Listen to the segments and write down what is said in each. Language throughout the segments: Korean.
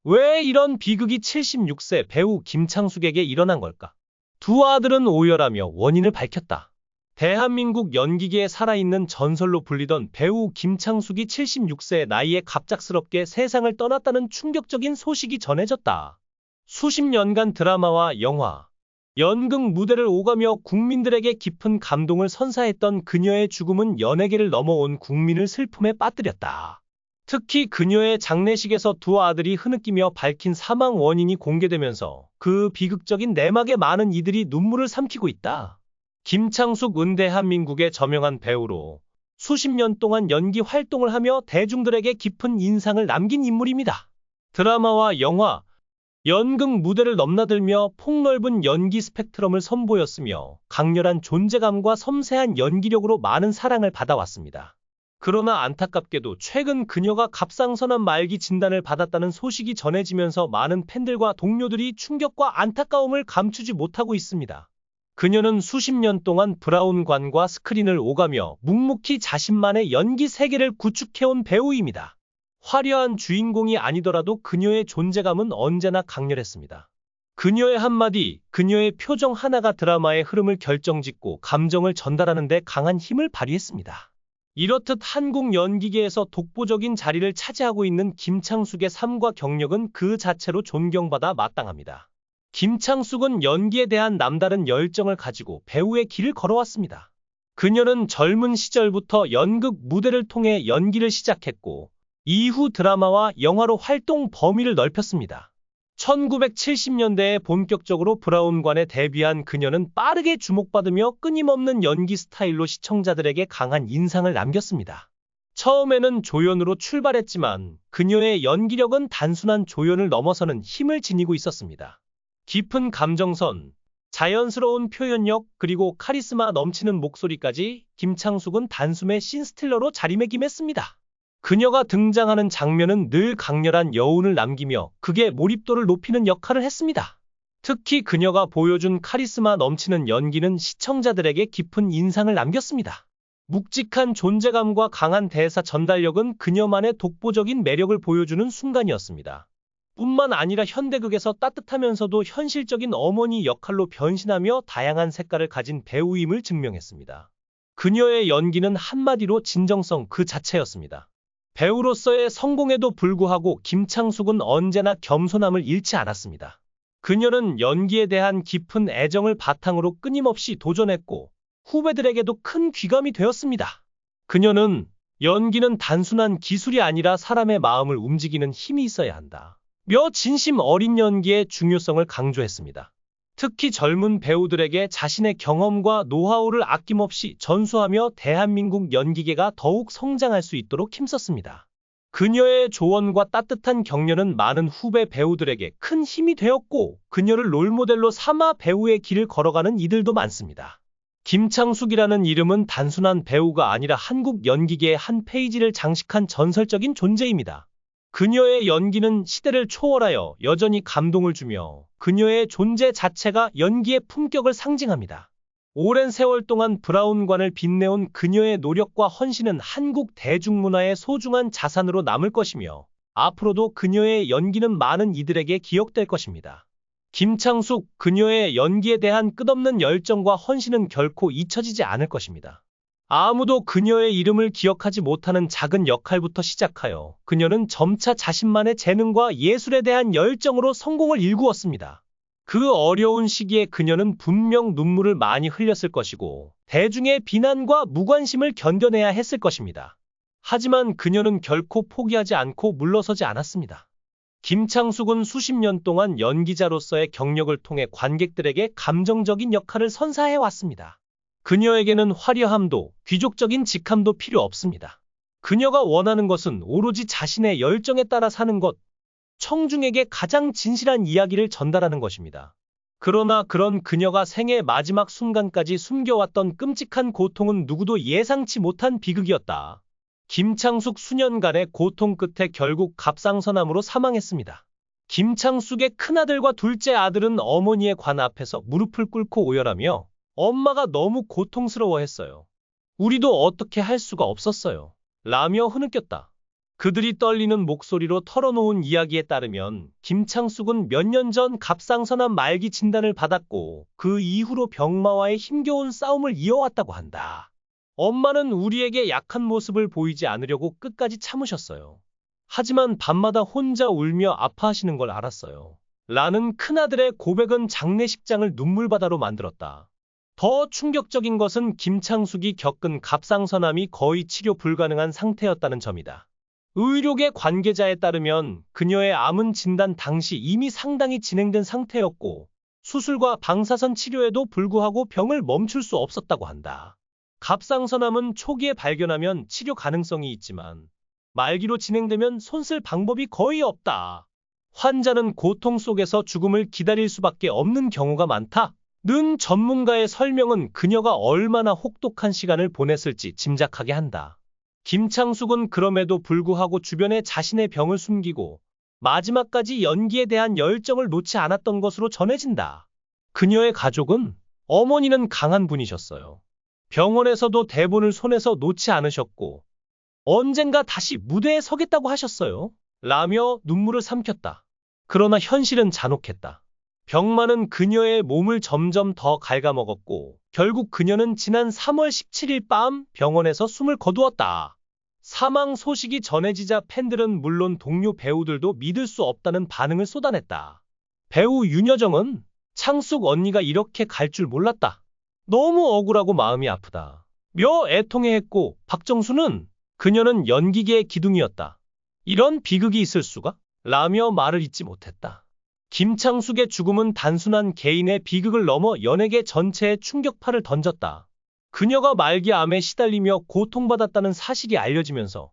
왜 이런 비극이 76세 배우 김창숙에게 일어난 걸까? 두 아들은 오열하며 원인을 밝혔다. 대한민국 연기계에 살아있는 전설로 불리던 배우 김창숙이 76세 나이에 갑작스럽게 세상을 떠났다는 충격적인 소식이 전해졌다. 수십 년간 드라마와 영화, 연극 무대를 오가며 국민들에게 깊은 감동을 선사했던 그녀의 죽음은 연예계를 넘어온 국민을 슬픔에 빠뜨렸다. 특히 그녀의 장례식에서 두 아들이 흐느끼며 밝힌 사망 원인이 공개되면서 그 비극적인 내막에 많은 이들이 눈물을 삼키고 있다. 김창숙은 대한민국의 저명한 배우로 수십 년 동안 연기 활동을 하며 대중들에게 깊은 인상을 남긴 인물입니다. 드라마와 영화, 연극 무대를 넘나들며 폭넓은 연기 스펙트럼을 선보였으며 강렬한 존재감과 섬세한 연기력으로 많은 사랑을 받아왔습니다. 그러나 안타깝게도 최근 그녀가 갑상선암 말기 진단을 받았다는 소식이 전해지면서 많은 팬들과 동료들이 충격과 안타까움을 감추지 못하고 있습니다. 그녀는 수십 년 동안 브라운관과 스크린을 오가며 묵묵히 자신만의 연기 세계를 구축해온 배우입니다. 화려한 주인공이 아니더라도 그녀의 존재감은 언제나 강렬했습니다. 그녀의 한마디, 그녀의 표정 하나가 드라마의 흐름을 결정짓고 감정을 전달하는 데 강한 힘을 발휘했습니다. 이렇듯 한국 연기계에서 독보적인 자리를 차지하고 있는 김창숙의 삶과 경력은 그 자체로 존경받아 마땅합니다. 김창숙은 연기에 대한 남다른 열정을 가지고 배우의 길을 걸어왔습니다. 그녀는 젊은 시절부터 연극 무대를 통해 연기를 시작했고 이후 드라마와 영화로 활동 범위를 넓혔습니다. 1970년대에 본격적으로 브라운관에 데뷔한 그녀는 빠르게 주목받으며 끊임없는 연기 스타일로 시청자들에게 강한 인상을 남겼습니다. 처음에는 조연으로 출발했지만 그녀의 연기력은 단순한 조연을 넘어서는 힘을 지니고 있었습니다. 깊은 감정선, 자연스러운 표현력, 그리고 카리스마 넘치는 목소리까지 김창숙은 단숨에 씬스틸러로 자리매김했습니다. 그녀가 등장하는 장면은 늘 강렬한 여운을 남기며 극의 몰입도를 높이는 역할을 했습니다. 특히 그녀가 보여준 카리스마 넘치는 연기는 시청자들에게 깊은 인상을 남겼습니다. 묵직한 존재감과 강한 대사 전달력은 그녀만의 독보적인 매력을 보여주는 순간이었습니다. 뿐만 아니라 현대극에서 따뜻하면서도 현실적인 어머니 역할로 변신하며 다양한 색깔을 가진 배우임을 증명했습니다. 그녀의 연기는 한마디로 진정성 그 자체였습니다. 배우로서의 성공에도 불구하고 김창숙은 언제나 겸손함을 잃지 않았습니다. 그녀는 연기에 대한 깊은 애정을 바탕으로 끊임없이 도전했고 후배들에게도 큰 귀감이 되었습니다. 그녀는 연기는 단순한 기술이 아니라 사람의 마음을 움직이는 힘이 있어야 한다. 며 진심 어린 연기의 중요성을 강조했습니다. 특히 젊은 배우들에게 자신의 경험과 노하우를 아낌없이 전수하며 대한민국 연기계가 더욱 성장할 수 있도록 힘썼습니다. 그녀의 조언과 따뜻한 격려는 많은 후배 배우들에게 큰 힘이 되었고 그녀를 롤모델로 삼아 배우의 길을 걸어가는 이들도 많습니다. 김창숙이라는 이름은 단순한 배우가 아니라 한국 연기계의 한 페이지를 장식한 전설적인 존재입니다. 그녀의 연기는 시대를 초월하여 여전히 감동을 주며 그녀의 존재 자체가 연기의 품격을 상징합니다. 오랜 세월 동안 브라운관을 빛내온 그녀의 노력과 헌신은 한국 대중문화의 소중한 자산으로 남을 것이며 앞으로도 그녀의 연기는 많은 이들에게 기억될 것입니다. 김창숙, 그녀의 연기에 대한 끝없는 열정과 헌신은 결코 잊혀지지 않을 것입니다. 아무도 그녀의 이름을 기억하지 못하는 작은 역할부터 시작하여 그녀는 점차 자신만의 재능과 예술에 대한 열정으로 성공을 일구었습니다. 그 어려운 시기에 그녀는 분명 눈물을 많이 흘렸을 것이고 대중의 비난과 무관심을 견뎌내야 했을 것입니다. 하지만 그녀는 결코 포기하지 않고 물러서지 않았습니다. 김창숙은 수십 년 동안 연기자로서의 경력을 통해 관객들에게 감정적인 역할을 선사해왔습니다. 그녀에게는 화려함도 귀족적인 직함도 필요 없습니다. 그녀가 원하는 것은 오로지 자신의 열정에 따라 사는 것, 청중에게 가장 진실한 이야기를 전달하는 것입니다. 그러나 그런 그녀가 생의 마지막 순간까지 숨겨왔던 끔찍한 고통은 누구도 예상치 못한 비극이었다. 김창숙 수년간의 고통 끝에 결국 갑상선암으로 사망했습니다. 김창숙의 큰아들과 둘째 아들은 어머니의 관 앞에서 무릎을 꿇고 오열하며 엄마가 너무 고통스러워했어요. 우리도 어떻게 할 수가 없었어요. 라며 흐느꼈다. 그들이 떨리는 목소리로 털어놓은 이야기에 따르면 김창숙은 몇 년 전 갑상선암 말기 진단을 받았고 그 이후로 병마와의 힘겨운 싸움을 이어왔다고 한다. 엄마는 우리에게 약한 모습을 보이지 않으려고 끝까지 참으셨어요. 하지만 밤마다 혼자 울며 아파하시는 걸 알았어요. 라는 큰아들의 고백은 장례식장을 눈물바다로 만들었다. 더 충격적인 것은 김창숙이 겪은 갑상선암이 거의 치료 불가능한 상태였다는 점이다. 의료계 관계자에 따르면 그녀의 암은 진단 당시 이미 상당히 진행된 상태였고 수술과 방사선 치료에도 불구하고 병을 멈출 수 없었다고 한다. 갑상선암은 초기에 발견하면 치료 가능성이 있지만 말기로 진행되면 손쓸 방법이 거의 없다. 환자는 고통 속에서 죽음을 기다릴 수밖에 없는 경우가 많다. 는 전문가의 설명은 그녀가 얼마나 혹독한 시간을 보냈을지 짐작하게 한다. 김창숙은 그럼에도 불구하고 주변에 자신의 병을 숨기고 마지막까지 연기에 대한 열정을 놓지 않았던 것으로 전해진다. 그녀의 가족은 어머니는 강한 분이셨어요. 병원에서도 대본을 손에서 놓지 않으셨고 언젠가 다시 무대에 서겠다고 하셨어요. 라며 눈물을 삼켰다. 그러나 현실은 잔혹했다. 병마는 그녀의 몸을 점점 더 갉아먹었고 결국 그녀는 지난 3월 17일 밤 병원에서 숨을 거두었다. 사망 소식이 전해지자 팬들은 물론 동료 배우들도 믿을 수 없다는 반응을 쏟아냈다. 배우 윤여정은 창숙 언니가 이렇게 갈 줄 몰랐다. 너무 억울하고 마음이 아프다. 며 애통해했고 박정수는 그녀는 연기계의 기둥이었다. 이런 비극이 있을 수가? 라며 말을 잇지 못했다. 김창숙의 죽음은 단순한 개인의 비극을 넘어 연예계 전체에 충격파를 던졌다. 그녀가 말기암에 시달리며 고통받았다는 사실이 알려지면서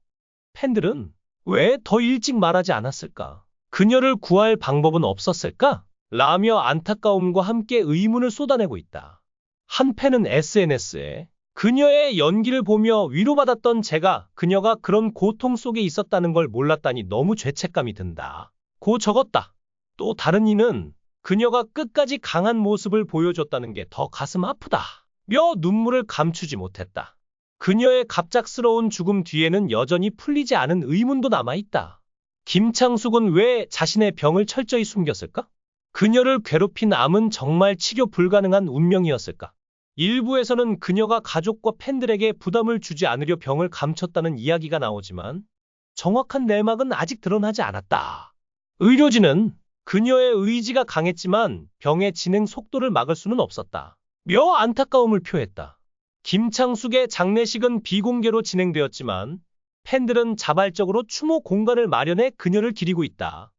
팬들은 왜 더 일찍 말하지 않았을까? 그녀를 구할 방법은 없었을까? 라며 안타까움과 함께 의문을 쏟아내고 있다. 한 팬은 SNS에 그녀의 연기를 보며 위로받았던 제가 그녀가 그런 고통 속에 있었다는 걸 몰랐다니 너무 죄책감이 든다. 고 적었다. 또 다른 이는 그녀가 끝까지 강한 모습을 보여줬다는 게 더 가슴 아프다. 며 눈물을 감추지 못했다. 그녀의 갑작스러운 죽음 뒤에는 여전히 풀리지 않은 의문도 남아있다. 김창숙은 왜 자신의 병을 철저히 숨겼을까? 그녀를 괴롭힌 암은 정말 치료 불가능한 운명이었을까? 일부에서는 그녀가 가족과 팬들에게 부담을 주지 않으려 병을 감췄다는 이야기가 나오지만 정확한 내막은 아직 드러나지 않았다. 의료진은 그녀의 의지가 강했지만 병의 진행 속도를 막을 수는 없었다. 며 안타까움을 표했다. 김창숙의 장례식은 비공개로 진행되었지만 팬들은 자발적으로 추모 공간을 마련해 그녀를 기리고 있다.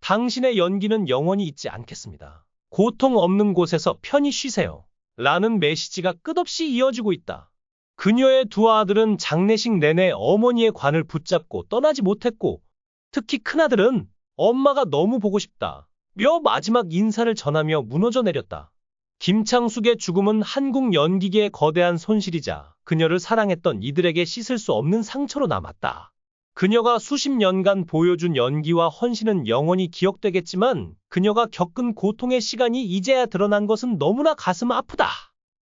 당신의 연기는 영원히 잊지 않겠습니다. 고통 없는 곳에서 편히 쉬세요. 라는 메시지가 끝없이 이어지고 있다. 그녀의 두 아들은 장례식 내내 어머니의 관을 붙잡고 떠나지 못했고 특히 큰아들은 엄마가 너무 보고 싶다. 며 마지막 인사를 전하며 무너져 내렸다. 김창숙의 죽음은 한국 연기계의 거대한 손실이자 그녀를 사랑했던 이들에게 씻을 수 없는 상처로 남았다. 그녀가 수십 년간 보여준 연기와 헌신은 영원히 기억되겠지만 그녀가 겪은 고통의 시간이 이제야 드러난 것은 너무나 가슴 아프다.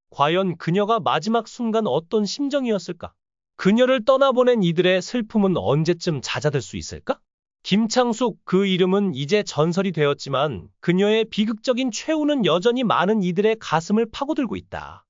과연 그녀가 마지막 순간 어떤 심정이었을까? 그녀를 떠나보낸 이들의 슬픔은 언제쯤 잦아들 수 있을까? 김창숙 그 이름은 이제 전설이 되었지만 그녀의 비극적인 최후는 여전히 많은 이들의 가슴을 파고들고 있다.